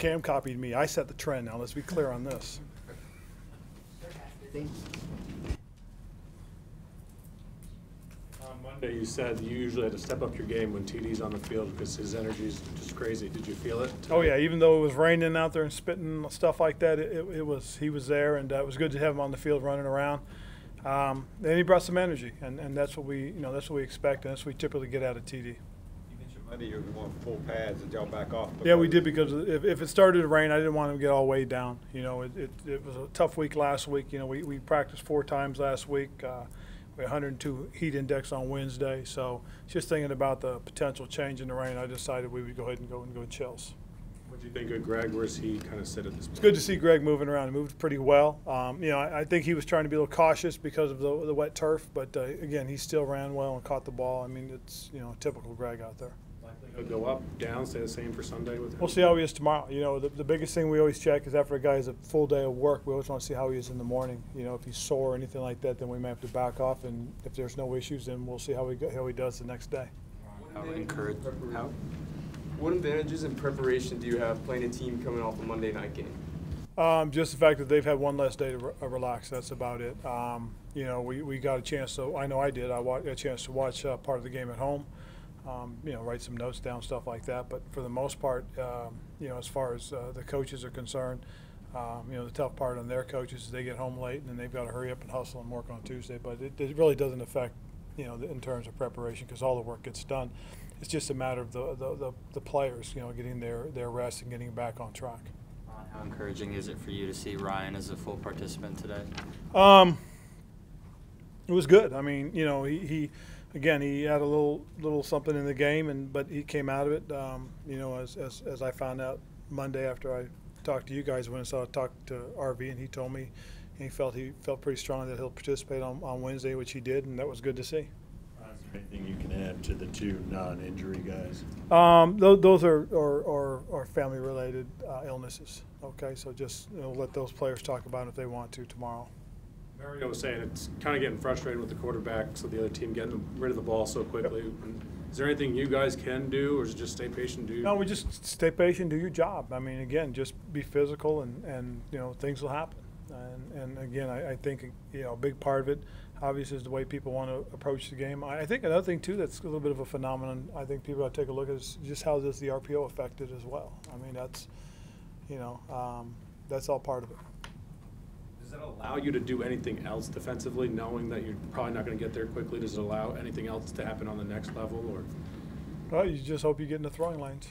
Cam copied me. I set the trend now. Let's be clear on this. On Monday, you said you usually had to step up your game when TD's on the field because his energy is just crazy. Did you feel it today? Oh yeah, even though it was raining out there and spitting stuff like that, he was there, and it was good to have him on the field running around. And he brought some energy, and that's what we expect, and that's what we typically get out of TD. You mentioned Monday you were going full pads. Did y'all back off? Yeah, we did, because if it started to rain, I didn't want him to get all weighed down. You know, it was a tough week last week. You know, we practiced 4 times last week. We had 102 heat index on Wednesday. So just thinking about the potential change in the rain, I decided we would go ahead and go chills. What do you think of Greg? Where's he kind of sit at this point? It's good to see Greg moving around. He moved pretty well. You know, I think he was trying to be a little cautious because of the wet turf, but again, he still ran well and caught the ball. I mean, it's, you know, typical Greg out there. He'll go up, down, stay the same for Sunday with him? We'll see how he is tomorrow. You know, the biggest thing we always check is after a guy has a full day of work, we always want to see how he is in the morning. You know, if he's sore or anything like that, then we may have to back off, and if there's no issues, then we'll see how he does the next day. What advantages in preparation do you have playing a team coming off a Monday night game? Just the fact that they've had one less day to relax. That's about it. You know, we got a chance to. I know I did. I got a chance to watch part of the game at home. You know, write some notes down, stuff like that. But for the most part, you know, as far as the coaches are concerned, you know, the tough part on their coaches is they get home late and then they've got to hurry up and hustle and work on Tuesday. But it really doesn't affect, you know, in terms of preparation, because all the work gets done. It's just a matter of the players, you know, getting their rest and getting back on track. How encouraging is it for you to see Ryan as a full participant today? It was good. I mean, you know, he again, he had a little something in the game, but he came out of it. You know, as I found out Monday after I talked to you guys, when I talked to RV, and he told me he felt pretty strong that he'll participate on Wednesday, which he did, and that was good to see. Is there anything you can add to the 2 non-injury guys? Those are family-related illnesses. Okay, so just, you know, let those players talk about it if they want to tomorrow. Mario was saying it's kind of getting frustrated with the quarterback, so the other team getting rid of the ball so quickly. Yep. Is there anything you guys can do, or is it just stay patient? No, we just stay patient, do your job. I mean, again, just be physical, and you know, things will happen. And again, I think, you know, a big part of it, obviously, is the way people want to approach the game. I think another thing too that's a little bit of a phenomenon, I think people ought to take a look at, is just how does the RPO affect it as well. I mean, that's, you know, that's all part of it. Does it allow you to do anything else defensively, knowing that you're probably not going to get there quickly? Does it allow anything else to happen on the next level, or? Well, you just hope you get in the throwing lanes.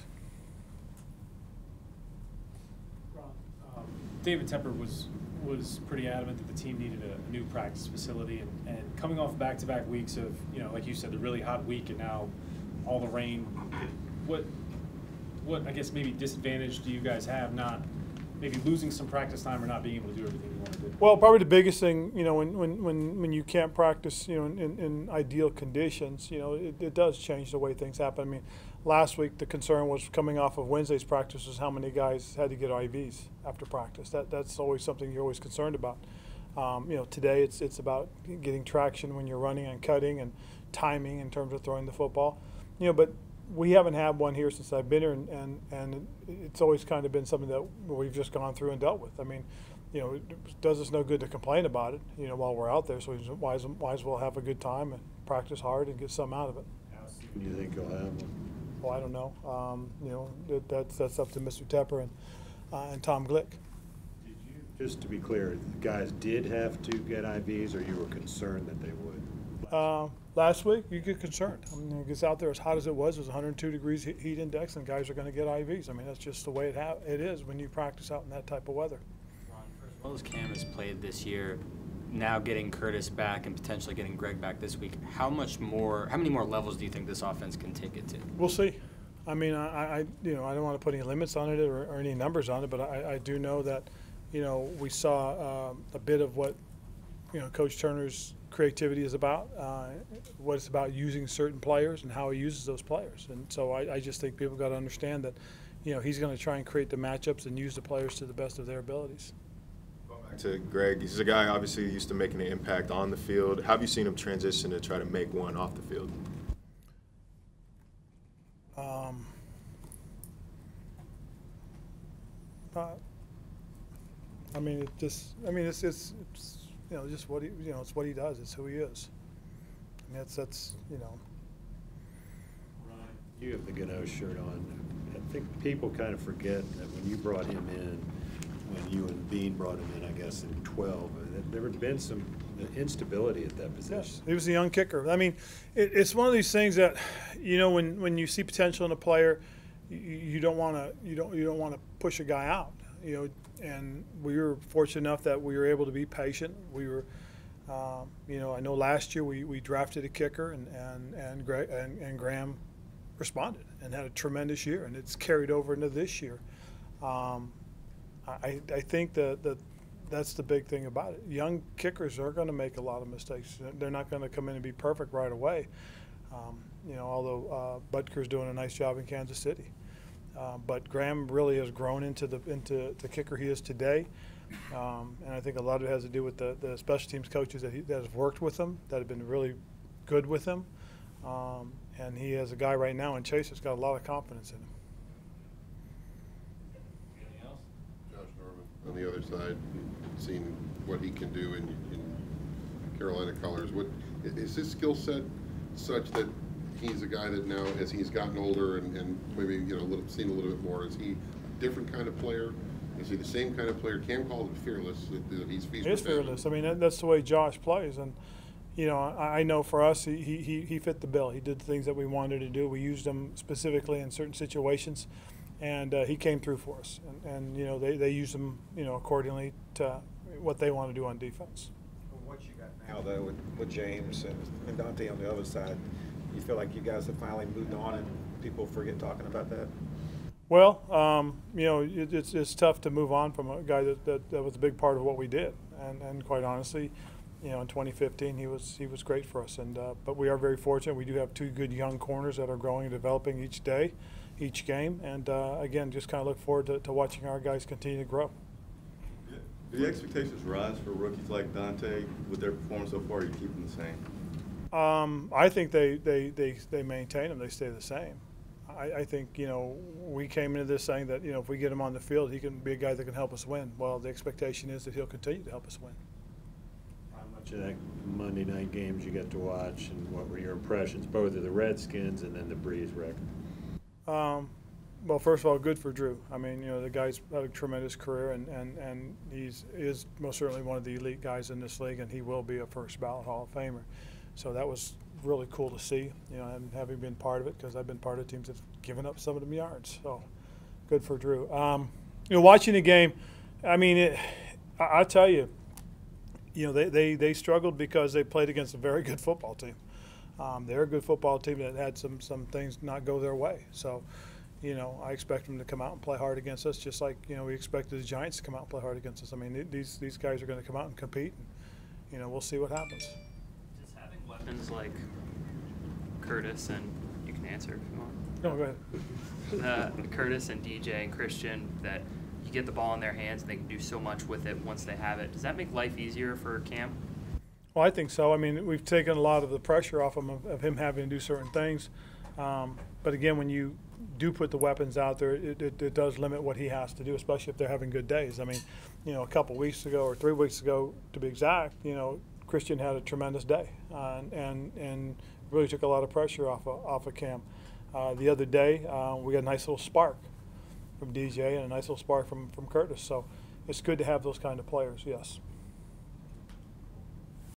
David Tepper was pretty adamant that the team needed a new practice facility, and coming off back-to-back weeks of, you know, like you said, the really hot week and now all the rain, what I guess maybe disadvantage do you guys have, not maybe losing some practice time or not being able to do everything you want to do? Well, probably the biggest thing, you know, when you can't practice, you know, in ideal conditions, you know, it does change the way things happen. I mean, last week the concern was coming off of Wednesday's practice was how many guys had to get IVs after practice. That's always something you're always concerned about. You know, today it's about getting traction when you're running and cutting and timing in terms of throwing the football. You know, but we haven't had one here since I've been here, and it's always kind of been something that we've just gone through and dealt with. I mean, you know, it does us no good to complain about it, you know, while we're out there. So we might as well have a good time and practice hard and get something out of it. How soon do you think you'll have one? Well, I don't know. You know, that's up to Mr. Tepper and Tom Glick. Did you, just to be clear, the guys did have to get IVs, or you were concerned that they would? Last week, you get concerned. I mean, it gets out there as hot as it was 102 degrees heat index, and guys are going to get IVs. I mean, that's just the way it is when you practice out in that type of weather. Ron, for as well as Cam has played this year, now getting Curtis back and potentially getting Greg back this week, how many more levels do you think this offense can take it to? We'll see. I mean, you know, I don't want to put any limits on it or any numbers on it, but I do know that, you know, we saw a bit of what, you know, Coach Turner's creativity is about, what it's about using certain players and how he uses those players. And so I just think people got to understand that, you know, he's going to try and create the matchups and use the players to the best of their abilities. Going back to Greg, he's a guy obviously used to making an impact on the field. How have you seen him transition to try to make one off the field? I mean, it's you know, just what he, you know, it's what he does. It's who he is. I mean, that's you know. You have the Gano shirt on. I think people kind of forget that when you brought him in, when you and Bean brought him in, I guess in 12, there had been some instability at that position. Yes, he was a young kicker. I mean, it's one of these things that, you know, when you see potential in a player, you don't want to push a guy out. You know, and we were fortunate enough that we were able to be patient. We were, you know, I know last year we drafted a kicker and Graham responded and had a tremendous year, and it's carried over into this year. I think that's the big thing about it. Young kickers are going to make a lot of mistakes. They're not going to come in and be perfect right away. You know, although Butker's doing a nice job in Kansas City. But Graham really has grown into the kicker he is today. And I think a lot of it has to do with the special teams coaches that have worked with him, that have been really good with him. And he has a guy right now in Chase that's got a lot of confidence in him. Anything else? Josh Norman, on the other side, seeing what he can do in Carolina colors. What is his skill set such that he's a guy that now, as he's gotten older and maybe, you know, seen a little bit more, is he a different kind of player? Is he the same kind of player? Cam called him fearless. That he's He is fearless. I mean, that's the way Josh plays. And you know, I know for us, he fit the bill. He did the things that we wanted to do. We used him specifically in certain situations, and he came through for us. And you know, they used him, you know, accordingly to what they want to do on defense. What you got now, though, with James and Dante on the other side, you feel like you guys have finally moved on and people forget talking about that? Well, you know, it's tough to move on from a guy that was a big part of what we did. And quite honestly, you know, in 2015, he was great for us. And but we are very fortunate. We do have two good young corners that are growing and developing each day, each game. And again, just kind of look forward to watching our guys continue to grow. Do the expectations rise for rookies like Dante with their performance so far, or are you keeping the same? I think they maintain them. They stay the same. I think, you know, we came into this saying that, you know, if we get him on the field, he can be a guy that can help us win. Well, the expectation is that he'll continue to help us win. How much of that Monday night games you got to watch, and what were your impressions, both of the Redskins and then the Breeze record? Well, first of all, good for Drew. I mean, you know, the guy's had a tremendous career, and is most certainly one of the elite guys in this league, and he will be a first ballot Hall of Famer. So that was really cool to see, you know, and having been part of it, because I've been part of teams that's given up some of them yards. So good for Drew. You know, watching the game, I mean, I'll tell you, you know, they struggled because they played against a very good football team. They're a good football team that had some things not go their way. So, you know, I expect them to come out and play hard against us, just like, you know, we expected the Giants to come out and play hard against us. I mean, these guys are going to come out and compete, and, you know, we'll see what happens. Just having weapons like Curtis, and you can answer if you want. No, go ahead. Curtis and DJ and Christian, that you get the ball in their hands and they can do so much with it once they have it. Does that make life easier for Cam? Well, I think so. I mean, we've taken a lot of the pressure off him of him having to do certain things. But again, when you do put the weapons out there, it does limit what he has to do, especially if they're having good days. I mean, you know, a couple weeks ago or 3 weeks ago, to be exact, you know, Christian had a tremendous day and really took a lot of pressure off of Cam. The other day, we got a nice little spark from DJ and a nice little spark from Curtis. So it's good to have those kind of players, yes.